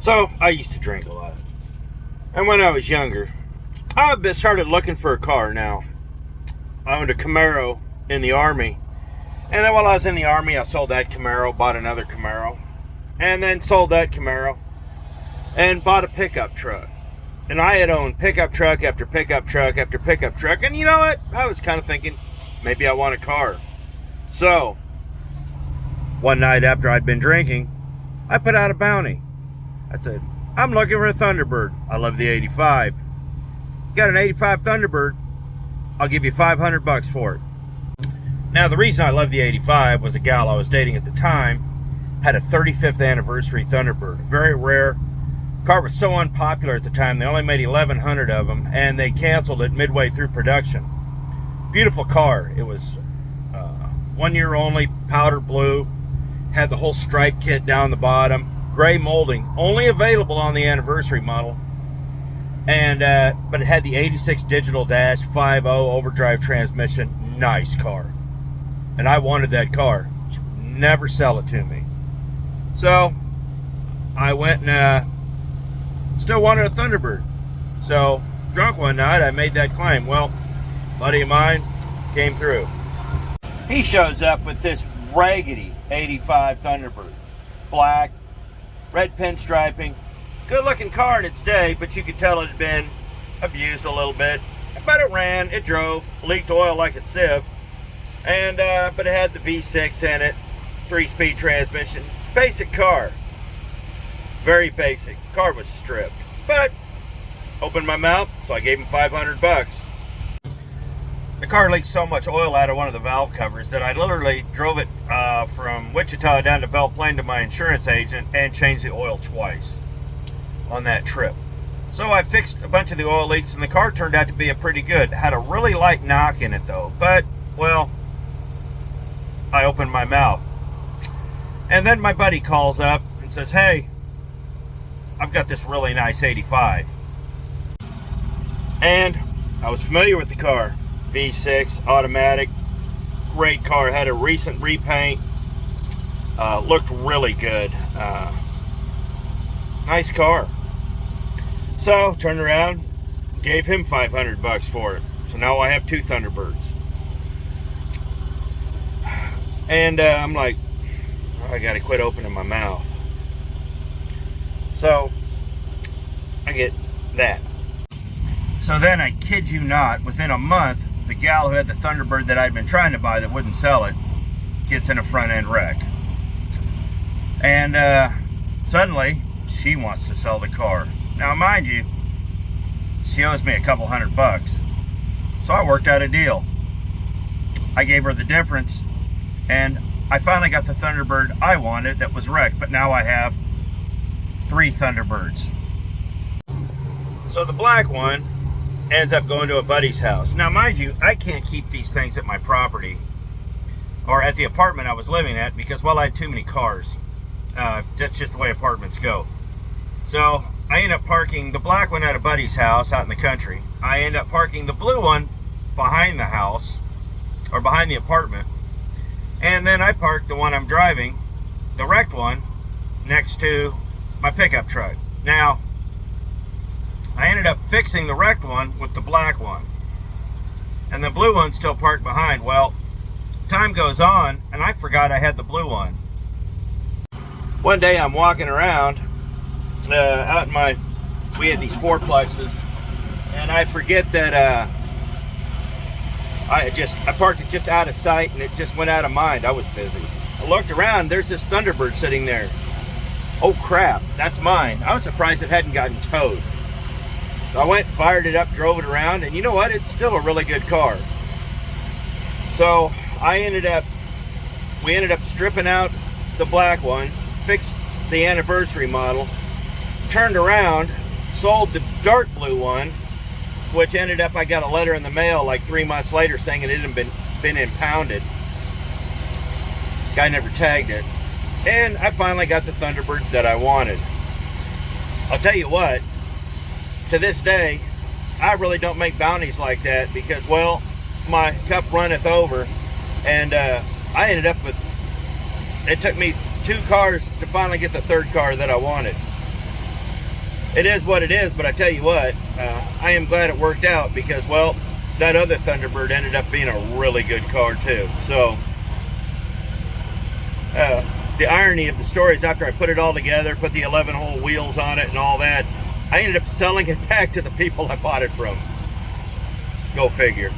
So I used to drink a lot. And when I was younger, I started looking for a car. Now, I owned a Camaro in the Army. And then while I was in the Army, I sold that Camaro, bought another Camaro, and then sold that Camaro and bought a pickup truck. And I had owned pickup truck after pickup truck after pickup truck. And you know what? I was kind of thinking, maybe I want a car. So, one night after I'd been drinking, I put out a bounty. I said, I'm looking for a Thunderbird. I love the 85. Got an 85 Thunderbird, I'll give you $500 for it. Now, the reason I love the 85 was a gal I was dating at the time had a 35th anniversary Thunderbird. Very rare. Car was so unpopular at the time, they only made 1,100 of them, and they canceled it midway through production. Beautiful car. It was 1 year only, powder blue, had the whole stripe kit down the bottom, gray molding, only available on the anniversary model. And but it had the 86 digital dash, 5.0 overdrive transmission. Nice car. And I wanted that car. She would never sell it to me. So I went and still wanted a Thunderbird. So drunk one night, I made that claim. Well, a buddy of mine came through. He shows up with this raggedy 85 Thunderbird. Black, red pinstriping. Good looking car in its day, but you could tell it had been abused a little bit. But it ran, it drove, leaked oil like a sieve. And but it had the V6 in it, 3-speed transmission. Basic car. Very basic. Car was stripped. But opened my mouth, so I gave him $500. The car leaked so much oil out of one of the valve covers that I literally drove it from Wichita down to Belle Plaine to my insurance agent and changed the oil twice on that trip. So I fixed a bunch of the oil leaks, and the car turned out to be a pretty good. Had a really light knock in it though, but well, I opened my mouth. And then my buddy calls up and says, hey, I've got this really nice 85. And I was familiar with the car. V6, automatic, great car, had a recent repaint, looked really good. Nice car. So, turned around, gave him $500 for it. So now I have two Thunderbirds. And I'm like, I gotta quit opening my mouth. So, I get that. So then, I kid you not, within a month, the gal who had the Thunderbird that I'd been trying to buy that wouldn't sell it gets in a front end wreck. And suddenly, she wants to sell the car. Now, mind you, she owes me a couple $100. So I worked out a deal. I gave her the difference, and I finally got the Thunderbird I wanted that was wrecked, but now I have 3 Thunderbirds. So the black one ends up going to a buddy's house. Now, mind you, I can't keep these things at my property or at the apartment I was living at because, well, I had too many cars. That's just the way apartments go. So I end up parking the black one at a buddy's house out in the country. I end up parking the blue one behind the house or behind the apartment. And then I park the one I'm driving, the wrecked one, next to my pickup truck. Now, I ended up fixing the wrecked one with the black one. And the blue one's still parked behind. Well, time goes on, and I forgot I had the blue one. One day I'm walking around out in we had these fourplexes, and I forget that I parked it just out of sight, and it just went out of mind. I was busy. I looked around, there's this Thunderbird sitting there. Oh crap, that's mine. I was surprised it hadn't gotten towed. So I went, fired it up, drove it around, and you know what? It's still a really good car. So we ended up stripping out the black one, fixed the anniversary model, turned around, sold the dark blue one, which ended up, I got a letter in the mail like 3 months later saying it hadn't been impounded. Guy never tagged it. And I finally got the Thunderbird that I wanted. I'll tell you what, to this day, I really don't make bounties like that because, well, my cup runneth over, and I ended up with, it took me 2 cars to finally get the 3rd car that I wanted. it is what it is. But I tell you what, I am glad it worked out because, well, that other Thunderbird ended up being a really good car too. So the irony of the story is after I put it all together, put the 11-hole wheels on it and all that, I ended up selling it back to the people I bought it from. Go figure.